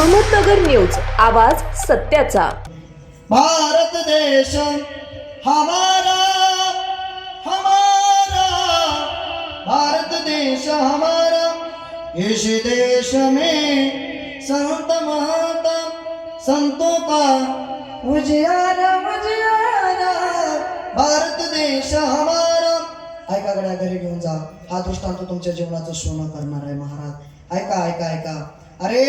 Ahmednagar news, आवाज सत्याचा। भारत देश हमारा हमारा, भारत देश हमारा, इस देश में संत महंत संतों का उजियारा उजियारा, भारत देश हमारा। ऐका गड्या, घरी घेऊन जा, हा दृष्टांत तुमच्या जीवनाचं सोनं करणार आहे महाराज। ऐका ऐका ऐका, अरे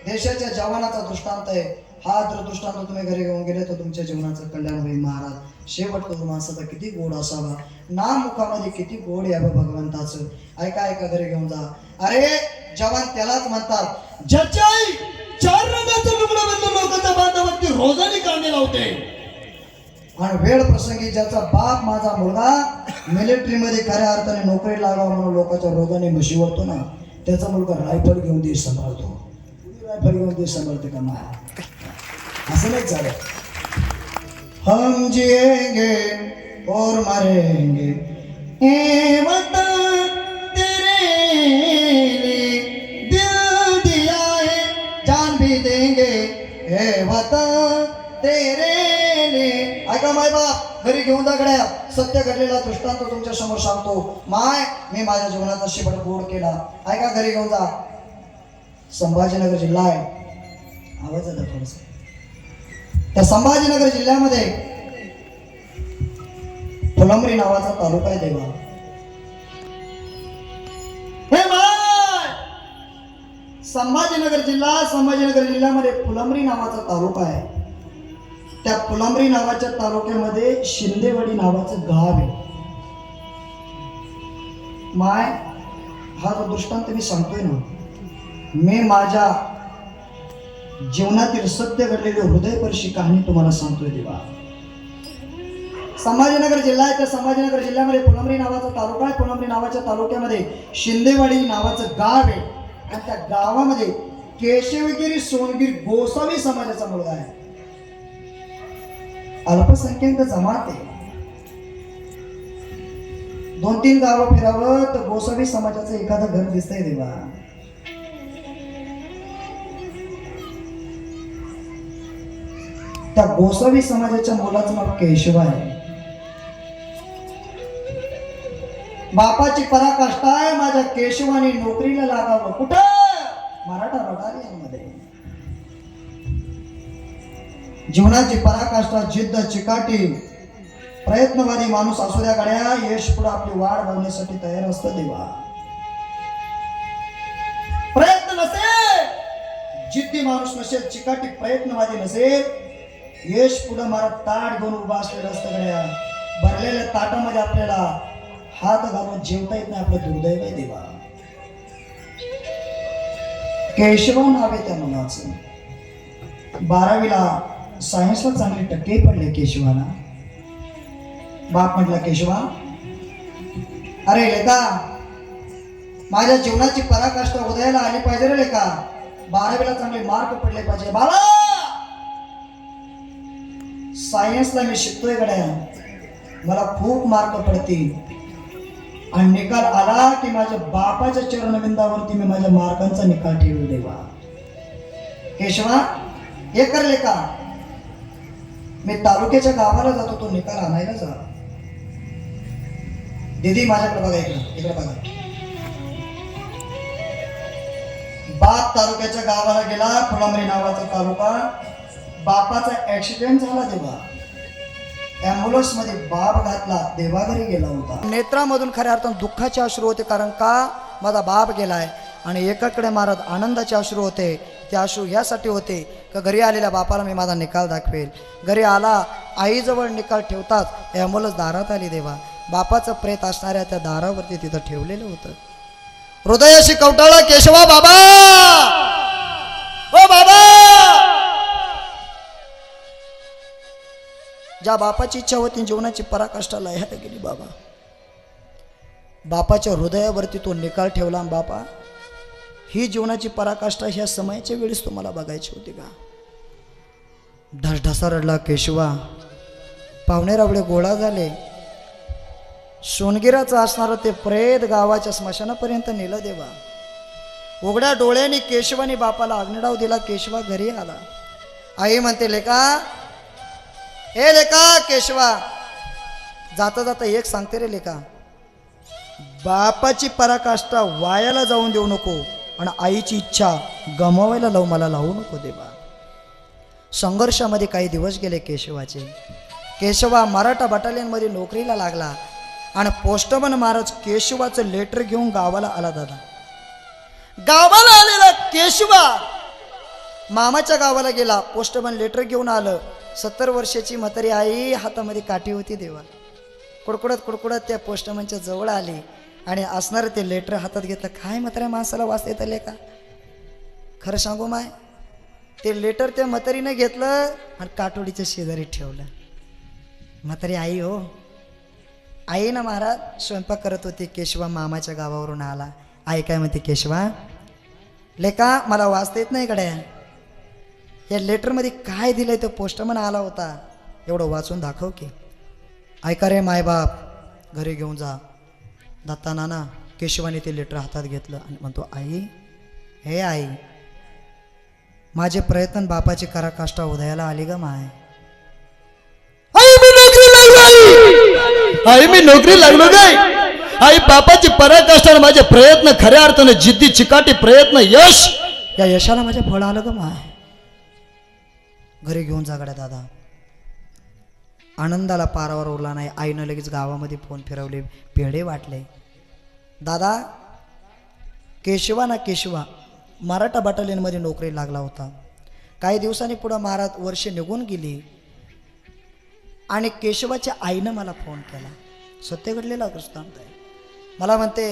देशाच्या जवानाचा दृष्टांत आहे हा, जर दृष्टांत तुम्ही घरी घेऊन गेले तर तुमच्या जीवनाचं कल्याण होईल महाराज। शेवट करून माणसाचा किती गोड असावा, नाम मुखामध्ये किती गोड यावं भगवंताचं। ऐका ऐका, घरी घेऊन जा। अरे जवान त्यालाच म्हणतात ज्याच्या आई चार रंगाचं लुगडं बदलून लोकांच्या बांधावरती रोजाने कांदे लावते, आणि वेळ प्रसंगी ज्याचा बाप माझा मुलगा मिलिटरीमध्ये खऱ्या अर्थाने नोकरी लागावं म्हणून लोकांच्या रोगाने म्हशी वळतो ना, त्याचा मुलगा रायफल घेऊन देश सांभाळतो। रायफल घेऊन देश सांभाळते का मा? असं नाही चालत। हम जिएंगे और मरेंगे ए वतन तेरे लिए, दिल दिया है जान भी देंगे ए वतन तेरे लिए। ऐका माय बाप, घरी घेऊन जा गड्या, सत्य घडलेला दृष्टांत तुमच्या समोर सांगतो। माय, मी माझ्या जीवनाचा शेवट गोड केला। ऐका, घरी घेऊन जा। संभाजीनगर जिल्हा आहे, आवाज आहे थोडस। त्या संभाजीनगर जिल्ह्यामध्ये फुलंब्री नावाचा तालुका आहे देवा। हे माय, संभाजीनगर जिल्ह्यामध्ये फुलंब्री नावाचा तालुका आहे। त्या फुलंब्री नावाच्या तालुक्यामध्ये शिंदेवाडी नावाचं गाव आहे। माय, हा जो दृष्टांत मी सांगतोय ना, मी माझ्या जीवनातील सत्य घडलेली हृदयस्पर्शी कहाणी तुम्हाला सांगतोय देवा। संभाजीनगर जिल्हा आहे, त्या संभाजीनगर जिल्ह्यामध्ये फुलंब्री नावाचा तालुका आहे। फुलंब्री नावाच्या तालुक्यामध्ये शिंदेवाडी नावाचं गाव आहे, आणि त्या गावामध्ये केशवगिरी सोनगिरी गोसावी समाजाचा मुलगा आहे। अल्पसंख्याक जमात आहे। 2-3 गावं फिरावं तर गोसावी समाजाचं एखादं घर दिसतंय देवा। त्या गोसावी समाजाच्या मुलाचं नाव केशव आहे। बापाची पराकाष्ठा आहे, माझ्या केशवाने नोकरीला लागावं। कुठं? मराठा बटालियनमध्ये। जीवनाची पराकाष्ठा, जिद्द, चिकाटी, प्रयत्नवादी माणूस असू द्या गड्या, यश पुढे आपली वाढ बघण्यासाठी तयार असतं देवा। प्रयत्न नसेल, जिद्दी माणूस नसेल, चिकाटी प्रयत्नवादी नसेल, यश पुढे मारा ताट घेऊन उभा असलेलं असतं गड्या। भरलेल्या ताटामध्ये आपल्याला हात घालून जेवता येत नाही, आपलं दुर्दैव आहे देवा। केशव नाव आहे त्या मुलाचं। 12वीला सायन्सला चांगले टक्के पडले केशवाला। बाप म्हटला, केशवा अरे लेका, माझ्या जीवनाची पराकाष्ठा उदयाला आली पाहिजे रे लेका, 12वीला चांगले मार्क पडले पाहिजे। बाबा, सायन्सला मी शिकतोय गड्या, मला खूप मार्क पडतील, आणि निकाल आला की माझ्या बापाच्या चरणविंदावरती मी माझ्या मार्कांचा निकाल ठेवू देवा। केशवा, हे कर लेका, मी तालुक्याच्या गावाला जातो, तो निकाल आणायला जा। दीदी माझ्याकडे बघा, इकडे बघा। बाप तालुक्याच्या गावाला गेला, फुलंब्री नावाचा तालुका। बापाचा ऍक्सिडेंट झाला देवा, ॲम्ब्युलन्स मध्ये बाप घातला, देवाघरी गेला होता। नेत्रामधून खऱ्या अर्थानं दुःखाचे अश्रू होते, कारण का माझा बाप गेलाय, आणि एकाकडे महाराज आनंदाचे अश्रू होते। ते अश्रू यासाठी होते का घरी आलेल्या बापाला मी माझा निकाल दाखवेल। घरी आला, आईजवळ निकाल ठेवताच ॲम्ब्युलन्स दारात आली देवा। बापाचं प्रेत असणाऱ्या त्या दारावरती तिथं ठेवलेलं होतं। हृदयाशी कवटाळा केशवा, बाबा ओ बाबा। ज्या बापाची इच्छा होती, जीवनाची पराकाष्ठा लयाला गेली बाबा। बापाच्या हृदयावरती तो निकाल ठेवला। बापा, ही जीवनाची पराकाष्ठा ह्या समयाच्या वेळेस तुम्हाला बघायची होती का? ढसढसा रडला केशवा। पाहुणे रावळे गोळा झाले। सोनगिराचं असणारं ते प्रेत गावाच्या स्मशानापर्यंत नेलं देवा। उघड्या डोळ्यांनी केशवाने बापाला आग्नेडाव दिला. केशवा घरी आला. आई म्हणते, लेका हे लेका केशवा, जाता जाता एक सांगते रे लेका, बापाची पराकाष्ठा वायाला जाऊन देऊ नको आणि आईची इच्छा गमावायला मला लावू नको देवा. संघर्षामध्ये काही दिवस गेले केशवाचे. केशवा मराठा बटालियनमध्ये नोकरीला लागला आणि पोस्टमन महाराज केशवाचं लेटर घेऊन गावाला आला. दादा गावाला आलेला केशवा मामाच्या गावाला गेला. पोस्टमन लेटर घेऊन आलं. 70 वर्षाची म्हातारी आई, हातामध्ये काठी होती देवा. कुडकुडत त्या पोस्टमनच्या जवळ आली आणि असणार ते लेटर हातात घेतलं. काय म्हाताऱ्या माणसाला वाचता येतं का? खरं सांगू माय, ते लेटर त्या म्हातारीनं घेतलं आणि काठोडीच्या शेजारी ठेवलं. म्हातारी आई हो, आई ना महाराज स्वयंपाक करत होती. केशवा मामाच्या गावावरून आला. आई काय म्हणते, केशवा लेका मला वाचता येत नाही गड्या, या लेटरमध्ये काय दिलंय तो पोस्टमन आला होता, एवढं वाचून दाखव की. ऐका रे मायबाप, घरी घेऊन जा. दत्ता नाना केशवाने ते लेटर हातात घेतलं आणि म्हणतो, आई हे आई, माझे प्रयत्न बापाची कराकाष्ठा उदयाला आली ग माय. आई मी नोकरी लागलो नाही. आई बापाची पराकाष्ठा, माझे प्रयत्न खऱ्या अर्थाने जिद्दी चिकाटी प्रयत्न यश, या यशाला माझे फळ आलं ग माय. घरी घेऊन जा गड्या दादा. आनंदाला पारावर उरला नाही. आईनं लगेच गावामध्ये फोन फिरवले, पेढे वाटले. दादा केशवा ना केशवा मराठा बटालियनमध्ये नोकरी लागला होता. काही दिवसांनी पुढं महाराज वर्ष निघून गेली आणि केशवाच्या आईनं मला फोन केला. सत्य घडलेला दृष्टांत आहे. मला म्हणते,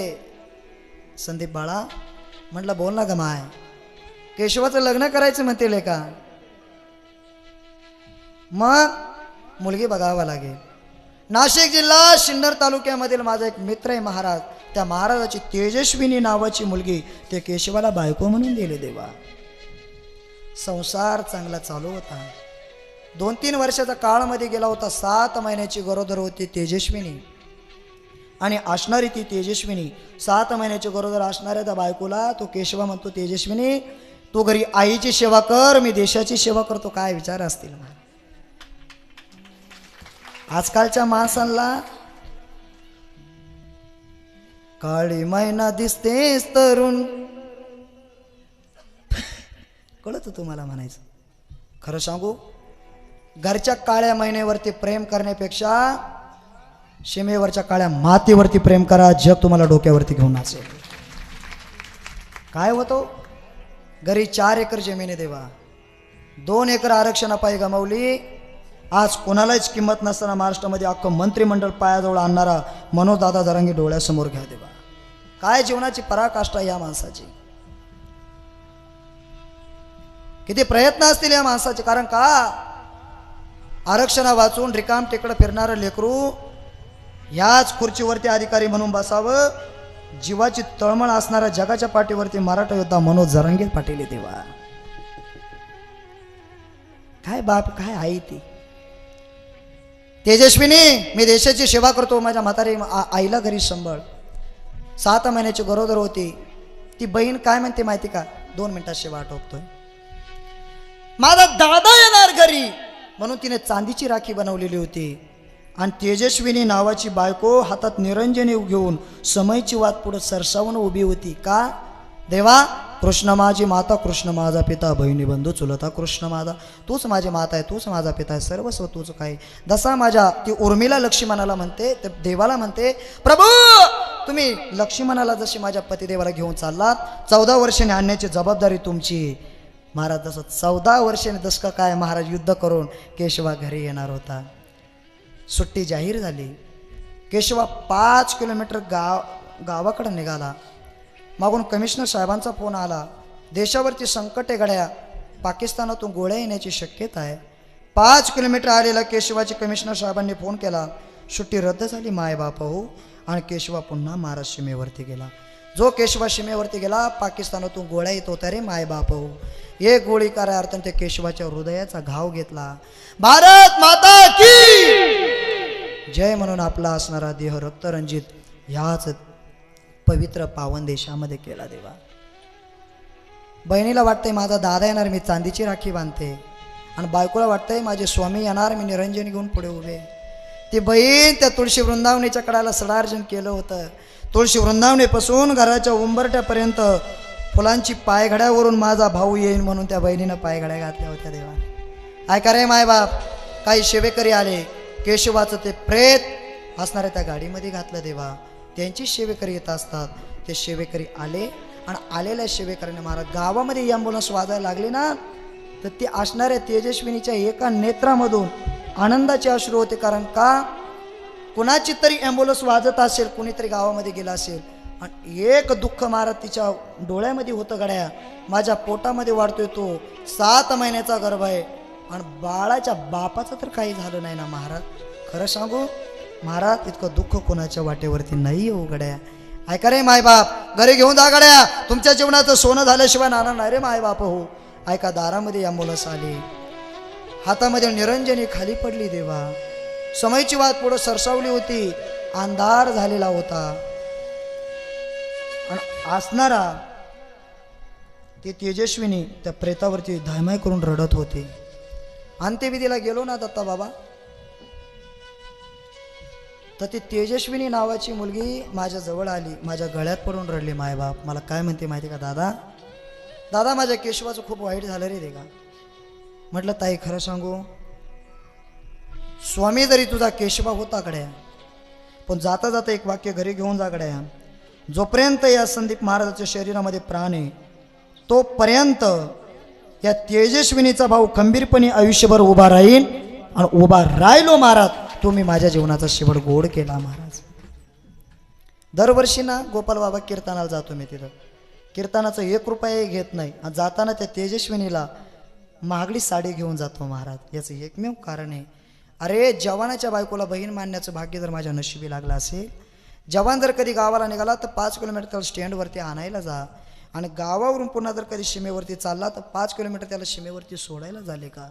संदीप बाळा, म्हटलं बोल ना ग माय, केशवाचं लग्न करायचं म्हणते लेका. मग मुलगी बघावा लागेल. नाशिक जिल्हा सिन्नर तालुक्यामधील माझा एक मित्र आहे महाराज, त्या महाराजाची तेजस्विनी नावाची मुलगी ते केशवाला बायको म्हणून दिले देवा. संसार चांगला चालू होता. 2-3 वर्षाचा काळामध्ये गेला होता. 7 महिन्याची गरोदर होती तेजस्विनी आणि असणारी ती तेजस्विनी. 7 महिन्याची गरोदर असणाऱ्या त्या बायकोला तो केशवा म्हणतो, तेजस्विनी तू घरी आईची सेवा कर, मी देशाची सेवा करतो. काय विचार असतील आजकालच्या माणसांना. काळी मैना दिसतेस तरुण, कळत तुम्हाला म्हणायचं. खरं सांगू, घरच्या काळ्या महिन्यावरती प्रेम करण्यापेक्षा सीमेवरच्या काळ्या मातीवरती प्रेम करा. जग तुम्हाला डोक्यावरती घेऊन असेल. काय होतो, घरी 4 एकर जमीन देवा, 2 एकर आरक्षणापायी गमावली. आज कोणालाच किंमत नसताना महाराष्ट्रामध्ये अख्खं मंत्रिमंडळ पायाजवळ आणणारा मनोजदादा जरांगे डोळ्यासमोर घ्या देवा. काय जीवनाची पराकाष्ठा या माणसाची. किती प्रयत्न असतील या माणसाचे. कारण का, आरक्षणा वाचून रिकाम टेकडं फिरणारं लेकरू याच खुर्चीवरती अधिकारी म्हणून बसावं. जीवाची तळमळ असणाऱ्या जगाच्या पाठीवरती मराठा योद्धा मनोज जरांगे पाटील देवा. काय बाप, काय आई ती तेजस्विनी, मी देशाची सेवा करतो. माझ्या म्हातारी आईला घरी सांभाळ. 7 महिन्याची गरोदर होती. ती बहीण काय म्हणते माहिती का, 2 मिनिटात सेवा आटोपतोय. माझा दादा येणार घरी म्हणून तिने चांदीची राखी बनवलेली होती आणि तेजस्विनी नावाची बायको हातात निरंजनी घेऊन समयची वाट पुढे सरसावून उभी होती. का देवा, कृष्ण माझी माता, कृष्ण माझा पिता, बहिणी बंधू चुलता कृष्ण माझा, तूच माझी माता आहे, तूच माझा पिता आहे, सर्वस्व तूच काय. जसा माझ्या ती उर्मिला लक्ष्मणाला म्हणते, ते देवाला म्हणते, प्रभू तुम्ही लक्ष्मणाला जशी माझ्या पतिदेवाला घेऊन चाललात, 14 वर्षांनी आणण्याची जबाबदारी तुमची. महाराज जसं 14 वर्षांनी दशका काय महाराज युद्ध करून केशवा घरी येणार होता. सुट्टी जाहीर झाली. केशवा 5 किलोमीटर गावाकडे निघाला. मागून कमिशनर साहेबांचा फोन आला, देशावरती संकट आहे गड्या, पाकिस्तानातून गोळ्या येण्याची शक्यता आहे. 5 किलोमीटर आलेला केशवाची कमिशनर साहेबांनी फोन केला. सुट्टी रद्द झाली माय बाप हो. आणि केशवा पुन्हा महाराज सीमेवरती गेला. जो केशवा सीमेवरती गेला, पाकिस्तानातून गोळ्या येत होत्या रे माय बाप हो. एक गोळी करा अर्थाने त्या केशवाच्या हृदयाचा घाव घेतला. भारत माता की जय म्हणून आपला असणारा देह रक्तरंजित ह्याच पवित्र पावन देशामध्ये केला देवा. बहिणीला वाटतंय माझा दादा येणार मी चांदीची राखी बांधते, आणि बायकोला वाटतंय माझे स्वामी येणार मी निरंजन घेऊन पुढे उभे. ती बहीण त्या तुळशी वृंदावनीच्या कडाला सडार्जन केलं होतं. तुळशी वृंदावनीपासून घराच्या उंबरट्यापर्यंत फुलांची पायघड्यावरून माझा भाऊ येईल म्हणून त्या बहिणीनं पायघड्या घातल्या होत्या. देवा ऐका रे मायबाप, काही सेवेकरी आले, केशवाचं ते प्रेत असणाऱ्या त्या गाडीमध्ये घातलं. देवा त्यांची सेवेकरी येत असतात. ते सेवेकरी आले आणि आलेल्या सेवेकऱ्याने महाराज गावामध्ये ॲम्ब्युलन्स वाजायला लागली ना, तर ते असणाऱ्या तेजस्विनीच्या एका नेत्रामधून आनंदाचे अश्रू होते. कारण का कुणाची तरी ॲम्ब्युलन्स वाजत असेल, कुणीतरी गावामध्ये गेला असेल, आणि एक दुःख महाराज तिच्या डोळ्यामध्ये होतं. गड्या माझ्या पोटामध्ये वाढतोय, तो 7 महिन्याचा गर्भ आहे, आणि बाळाच्या बापाचं तर काही झालं नाही ना महाराज. खरं सांगू महाराज, इतकं दुःख कोणाच्या वाटेवरती नाही हो गड्या. ऐका रे मायबाप, घरी घेऊन जा गड्या, तुमच्या जीवनाचं सोनं झाल्याशिवाय नाना नाही रे मायबाप हो. ऐका दारामध्ये ॲम्ब्युलन्स आली, हातामध्ये निरंजनी खाली पडली. देवा समयची वाट पुढं सरसावली होती, अंधार झालेला होता, आणि असणारा ती तेजस्विनी त्या प्रेतावरती धायमाय करून रडत होती. अंत्यविधीला गेलो ना दत्ता बाबा, तर ती तेजस्विनी नावाची मुलगी माझ्या जवळ आली, माझ्या गळ्यात पडून रडली. मायबाप मला काय म्हणते माहिती का, दादा दादा माझ्या केशवाचं खूप वाईट झालं रे देगा. म्हटलं ताई खरं सांगू, स्वामी जरी तुझा केशवा होता गड्या, पण जाता जाता एक वाक्य घरी घेऊन जा गड्या, जोपर्यंत या संदीप महाराजाच्या शरीरामध्ये प्राण आहे तोपर्यंत या तेजस्विनीचा भाऊ खंबीरपणे आयुष्यभर उभा राहील, आणि उभा राहिलो महाराज, तुम्ही माझ्या जीवनाचा शेवट गोड केला महाराज. दरवर्षी ना गोपाल बाबा कीर्तनाला जातो मी, तिथं कीर्तनाचं 1 रुपया घेत नाही, आणि जाताना त्या तेजस्विनीला महागडी साडी घेऊन जातो महाराज. याचं एकमेव कारण आहे, अरे जवानाच्या बायकोला बहीण मानण्याचं भाग्य जर माझ्या नशिबी लागलं असेल, जवान जर कधी गावाला निघाला तर 5 किलोमीटर त्याला स्टँडवरती आणायला जा, आणि गावावरून पुन्हा जर कधी सीमेवरती चालला तर 5 किलोमीटर त्याला सीमेवरती सोडायला झाले का.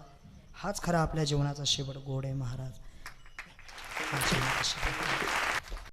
हाच खरा आपल्या जीवनाचा शेवट गोड आहे महाराज.